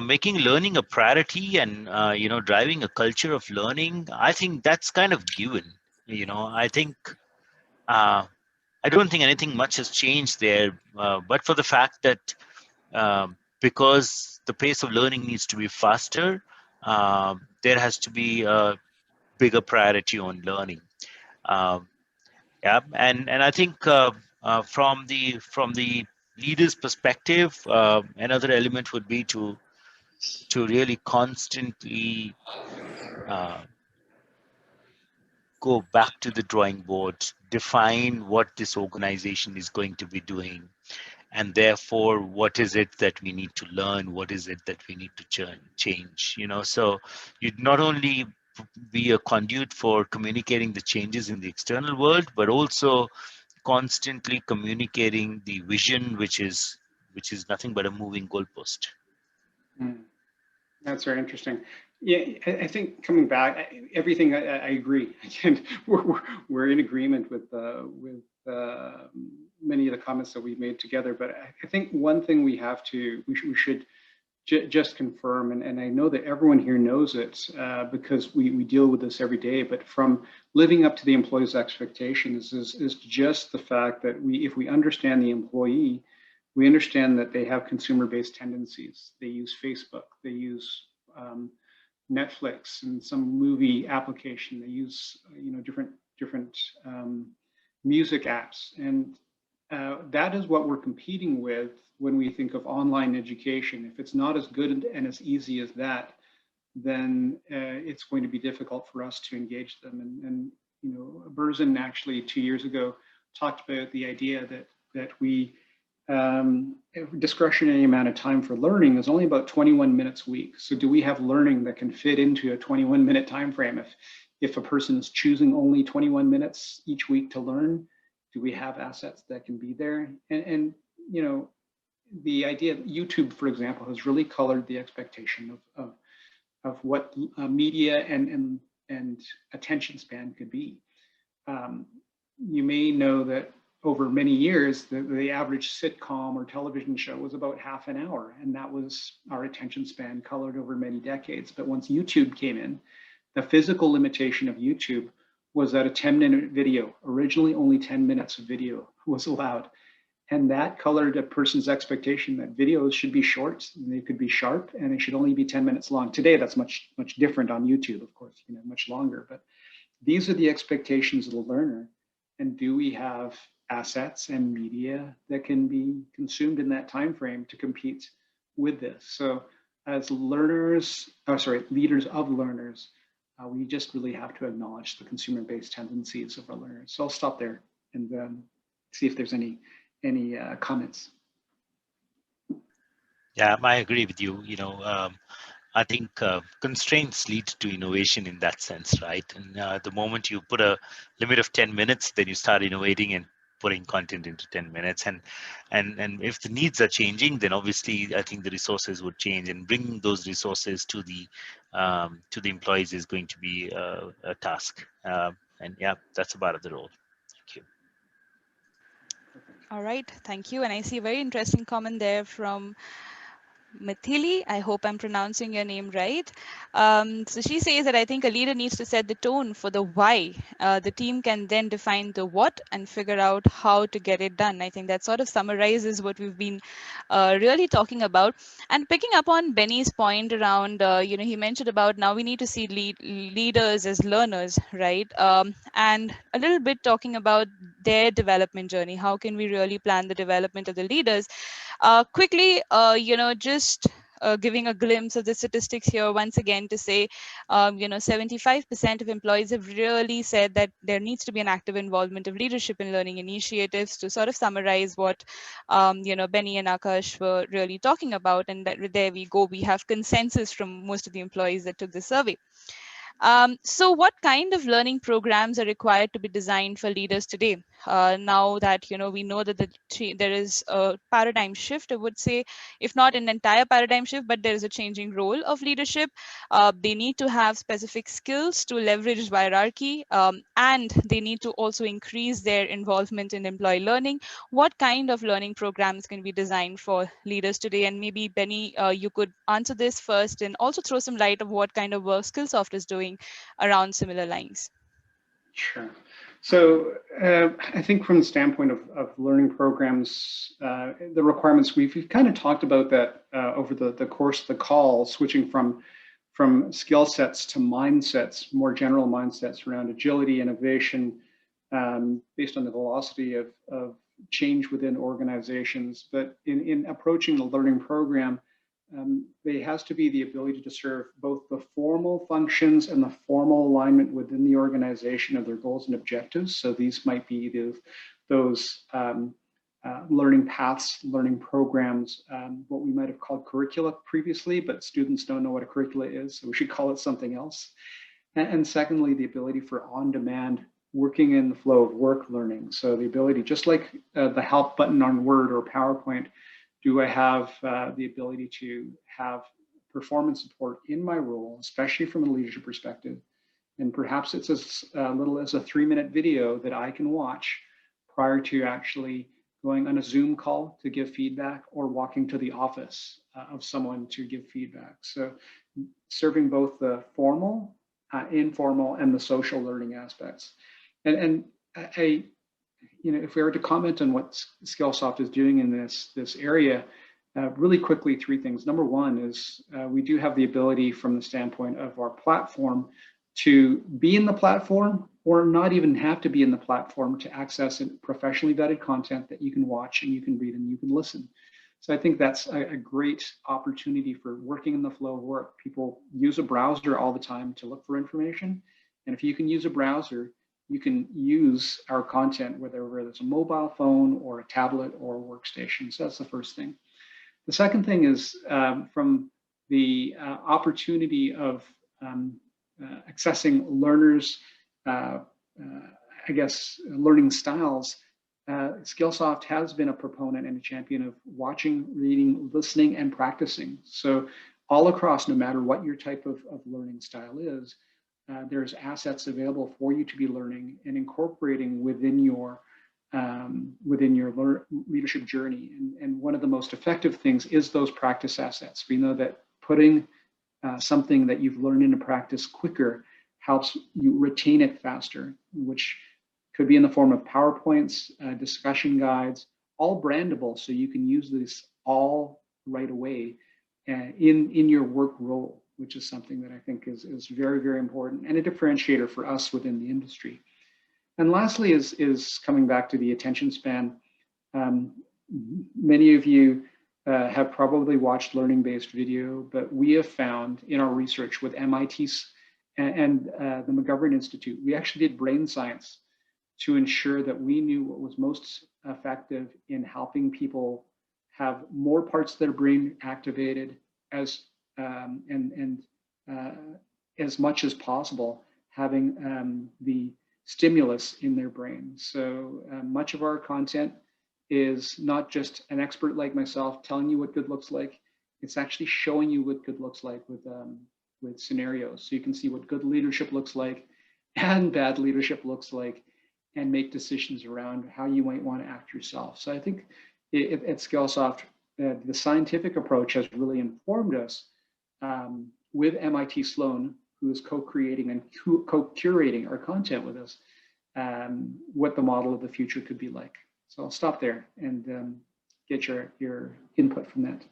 Making learning a priority and driving a culture of learning, I think that's kind of given. I think uh, I don't think anything much has changed there, but for the fact that because the pace of learning needs to be faster, there has to be a bigger priority on learning. Um, yeah, and I think from the leader's perspective, another element would be to really constantly uh, go back to the drawing board, define what this organization is going to be doing, and therefore what is it that we need to learn, what is it that we need to change. So you'd not only be a conduit for communicating the changes in the external world, but also constantly communicating the vision, which is nothing but a moving goalpost. Mm. That's very interesting. Yeah, I think coming back, everything I agree. Again, we're in agreement with many of the comments that we've made together. But I think one thing we should just confirm, and I know that everyone here knows it because we deal with this every day. But from living up to the employee's expectations is just the fact that if we understand the employee, we understand that they have consumer-based tendencies. They use Facebook, they use Netflix, and some movie application. They use different music apps, and that is what we're competing with when we think of online education. If it's not as good and as easy as that, then it's going to be difficult for us to engage them. And Berzin actually 2 years ago talked about the idea that we discretionary amount of time for learning is only about 21 minutes a week. So do we have learning that can fit into a 21-minute time frame? If a person is choosing only 21 minutes each week to learn, do we have assets that can be there? And the idea of YouTube, for example, has really colored the expectation of what media and attention span could be. You may know that over many years, the average sitcom or television show was about half an hour, and that was our attention span colored over many decades. But once YouTube came in, the physical limitation of YouTube was that a 10-minute video, originally only 10 minutes of video was allowed. And that colored a person's expectation that videos should be short, and they could be sharp, and they should only be 10 minutes long. Today, that's much different on YouTube, of course, much longer. But these are the expectations of the learner. And do we have assets and media that can be consumed in that time frame to compete with this? So as leaders of learners, we just really have to acknowledge the consumer-based tendencies of our learners. So I'll stop there and see if there's any comments. Yeah, I agree with you. I think constraints lead to innovation in that sense, right? And the moment you put a limit of 10 minutes, then you start innovating and putting content into 10 minutes. And if the needs are changing, then obviously I think the resources would change, and bringing those resources to the employees is going to be a task. And yeah, that's about the role. All right, thank you. And I see a very interesting comment there from Mithili. I hope I'm pronouncing your name right. So she says that I think a leader needs to set the tone for the why. The team can then define the what and figure out how to get it done. I think that sort of summarizes what we've been really talking about. And picking up on Benny's point around, he mentioned about now we need to see leaders as learners, right? And a little bit talking about their development journey. How can we really plan the development of the leaders? Quickly, just giving a glimpse of the statistics here once again to say, 75% of employees have really said that there needs to be an active involvement of leadership in learning initiatives. To sort of summarize what, Benny and Akash were really talking about, and that there we go, we have consensus from most of the employees that took the survey. So what kind of learning programs are required to be designed for leaders today? Now that we know that there is a paradigm shift, I would say, if not an entire paradigm shift, but there is a changing role of leadership. They need to have specific skills to leverage hierarchy, and they need to also increase their involvement in employee learning. What kind of learning programs can be designed for leaders today? And maybe Benny, you could answer this first and also throw some light of what kind of work Skillsoft is doing around similar lines. Sure. So I think from the standpoint of learning programs, the requirements, we've kind of talked about that over the course of the call, switching from skill sets to mindsets, more general mindsets around agility, innovation, based on the velocity of change within organizations. But in approaching the learning program, there has to be the ability to serve both the formal functions and the formal alignment within the organization of their goals and objectives. So these might be those learning paths, learning programs, what we might have called curricula previously, but students don't know what a curricula is, so we should call it something else. And secondly, the ability for on-demand working in the flow of work learning. So the ability, just like the help button on Word or PowerPoint, do I have the ability to have performance support in my role, especially from a leadership perspective? And perhaps it's as little as a 3-minute video that I can watch prior to actually going on a Zoom call to give feedback or walking to the office of someone to give feedback. So serving both the formal, informal, and the social learning aspects. And if we were to comment on what Skillsoft is doing in this area, really quickly, 3 things. Number one is we do have the ability from the standpoint of our platform to be in the platform or not even have to be in the platform to access professionally vetted content that you can watch and you can read and you can listen. So I think that's a great opportunity for working in the flow of work. People use a browser all the time to look for information. And if you can use a browser, you can use our content, whether it's a mobile phone or a tablet or a workstation. So that's the first thing. The second thing is from the opportunity of accessing learners, learning styles. Skillsoft has been a proponent and a champion of watching, reading, listening, and practicing. So all across, no matter what your type of learning style is, there's assets available for you to be learning and incorporating within your leadership journey. And one of the most effective things is those practice assets. We know that putting something that you've learned into practice quicker helps you retain it faster, which could be in the form of PowerPoints, discussion guides, all brandable, so you can use this all right away in your work role, which is something that I think is very, very important and a differentiator for us within the industry. And lastly is coming back to the attention span. Many of you have probably watched learning-based video, but we have found in our research with MIT and the McGovern Institute, we actually did brain science to ensure that we knew what was most effective in helping people have more parts of their brain activated as much as possible, having the stimulus in their brain. So much of our content is not just an expert like myself telling you what good looks like. It's actually showing you what good looks like with scenarios. So you can see what good leadership looks like and bad leadership looks like. and make decisions around how you might want to act yourself. So I think at Skillsoft, the scientific approach has really informed us with MIT Sloan, who is co-creating and co-curating our content with us, what the model of the future could be like. So I'll stop there and get your input from that.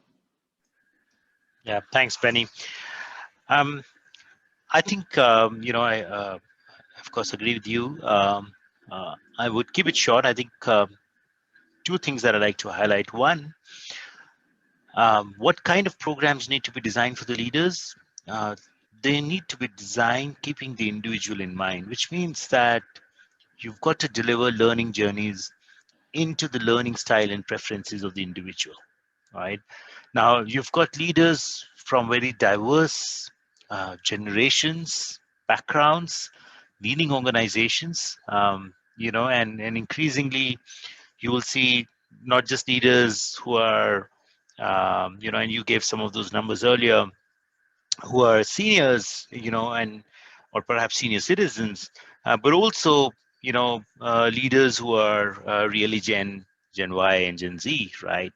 Yeah, thanks, Benny. I think, I of course agree with you. I would keep it short. I think two things that I'd like to highlight. One, what kind of programs need to be designed for the leaders? They need to be designed keeping the individual in mind, which means that you've got to deliver learning journeys into the learning style and preferences of the individual, right? Now, you've got leaders from very diverse generations, backgrounds, leading organizations, and increasingly you will see not just leaders who are, and you gave some of those numbers earlier, who are seniors, and or perhaps senior citizens, but also, leaders who are really Gen Y and Gen Z, right?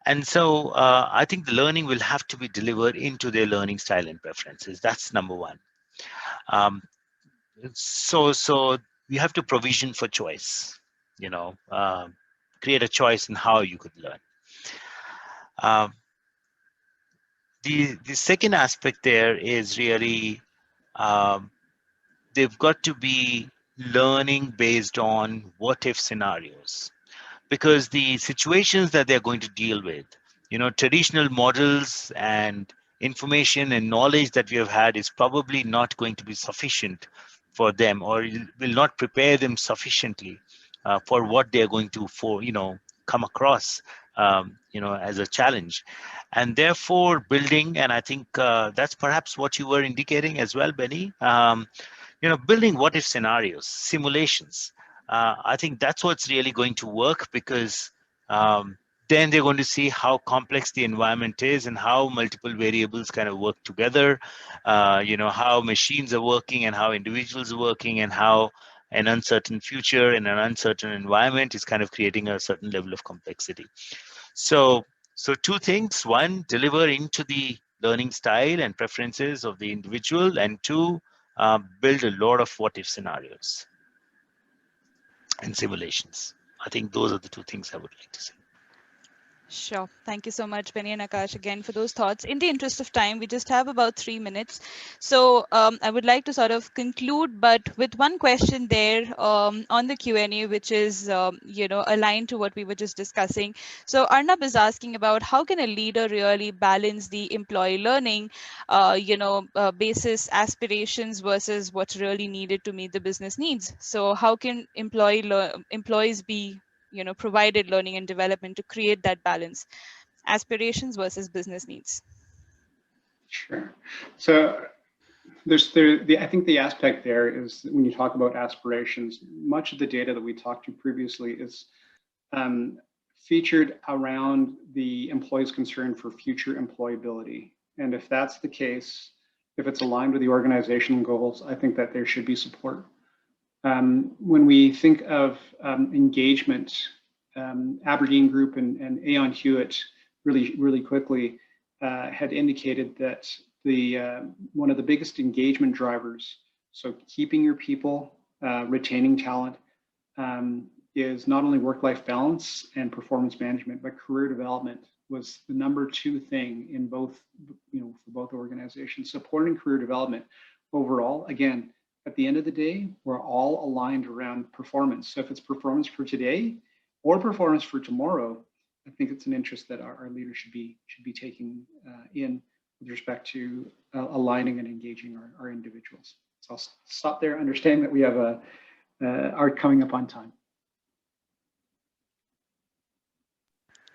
And so I think the learning will have to be delivered into their learning style and preferences. That's number one. Um, so we have to provision for choice, create a choice in how you could learn. Um, the second aspect there is really they've got to be learning based on what if scenarios, because the situations that they're going to deal with, traditional models and information and knowledge that we have had is probably not going to be sufficient for them, or will not prepare them sufficiently for what they're going to come across as a challenge. And therefore building, and I think that's perhaps what you were indicating as well, Benny, building what if scenarios, simulations. I think that's what's really going to work, because then they're going to see how complex the environment is and how multiple variables kind of work together, how machines are working and how individuals are working, and how an uncertain future in an uncertain environment is kind of creating a certain level of complexity. So two things: one, deliver into the learning style and preferences of the individual, and two, build a lot of what if scenarios and simulations. I think those are the two things I would like to say. Sure. Thank you so much, Benny and Akash, again for those thoughts. In the interest of time, we just have about 3 minutes. So I would like to sort of conclude, but with one question there on the Q&A, which is, aligned to what we were just discussing. So Arnab is asking about how can a leader really balance the employee learning, basis aspirations versus what's really needed to meet the business needs. So how can employees be provided learning and development to create that balance, aspirations versus business needs? Sure. So I think the aspect there is when you talk about aspirations, much of the data that we talked to previously is featured around the employee's concern for future employability. And if that's the case, if it's aligned with the organizational goals, I think that there should be support. When we think of engagement, Aberdeen Group and Aon Hewitt really quickly had indicated that one of the biggest engagement drivers, so keeping your people, retaining talent, is not only work-life balance and performance management, but career development was the number 2 thing in both, for both organizations. Supporting career development overall, again, at the end of the day, we're all aligned around performance. So if it's performance for today or performance for tomorrow, I think it's an interest that our leaders should be taking in with respect to aligning and engaging our individuals. So I'll stop there, understanding that we have are coming up on time.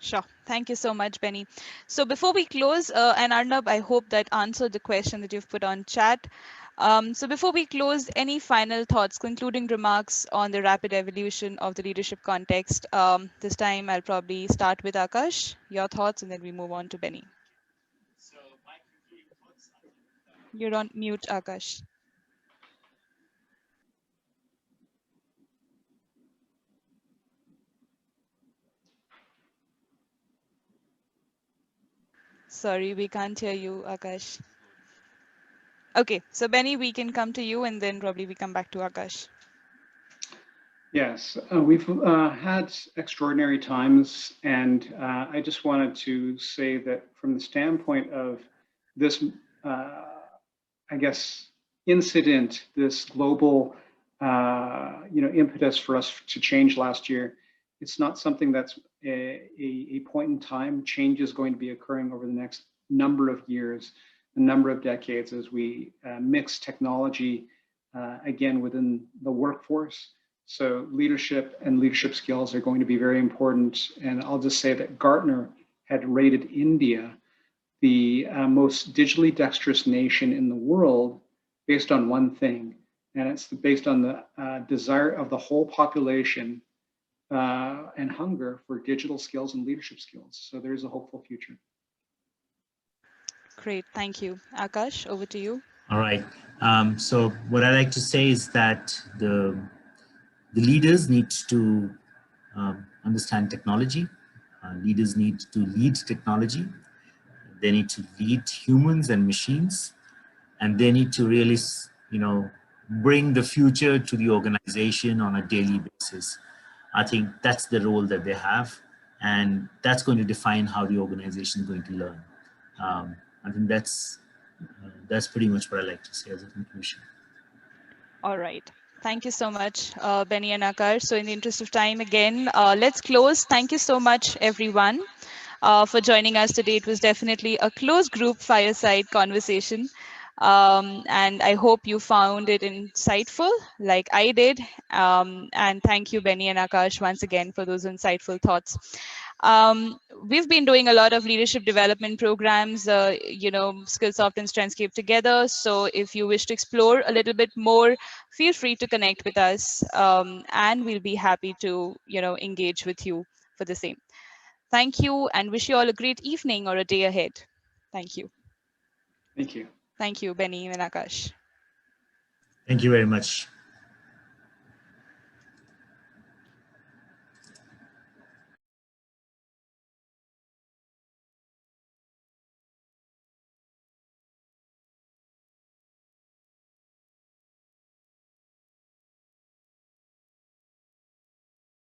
Sure. Thank you so much, Benny. So before we close, and Arnab, I hope that answered the question that you've put on chat. So before we close, any final thoughts, concluding remarks on the rapid evolution of the leadership context? This time I'll probably start with Akash, your thoughts, and then we move on to Benny. You're on mute, Akash. Sorry, we can't hear you, Akash. Okay, so Benny, we can come to you and then probably we come back to Akash. Yes, we've had extraordinary times, and I just wanted to say that from the standpoint of this, I guess, incident, this global, impetus for us to change last year, it's not something that's a point in time. Change is going to be occurring over the next number of years, a number of decades, as we mix technology again within the workforce. So leadership and leadership skills are going to be very important. And I'll just say that Gartner had rated India the most digitally dexterous nation in the world based on one thing. And it's based on the desire of the whole population and hunger for digital skills and leadership skills. So there's a hopeful future. Great, thank you. Akash, over to you. All right. So what I like to say is that the leaders need to understand technology. Leaders need to lead technology. They need to lead humans and machines, and they need to really, bring the future to the organization on a daily basis. I think that's the role that they have, and that's going to define how the organization is going to learn. I think that's pretty much what I like to say as a conclusion. All right. Thank you so much, Benny and Akash. So in the interest of time again, let's close. Thank you so much, everyone, for joining us today. It was definitely a close group fireside conversation. And I hope you found it insightful like I did. And thank you, Benny and Akash, once again for those insightful thoughts. We've been doing a lot of leadership development programs, Skillsoft and Strengthscape together. So if you wish to explore a little bit more, feel free to connect with us, and we'll be happy to, engage with you for the same. Thank you, and wish you all a great evening or a day ahead. Thank you. Thank you. Thank you, Benny and Akash. Thank you very much.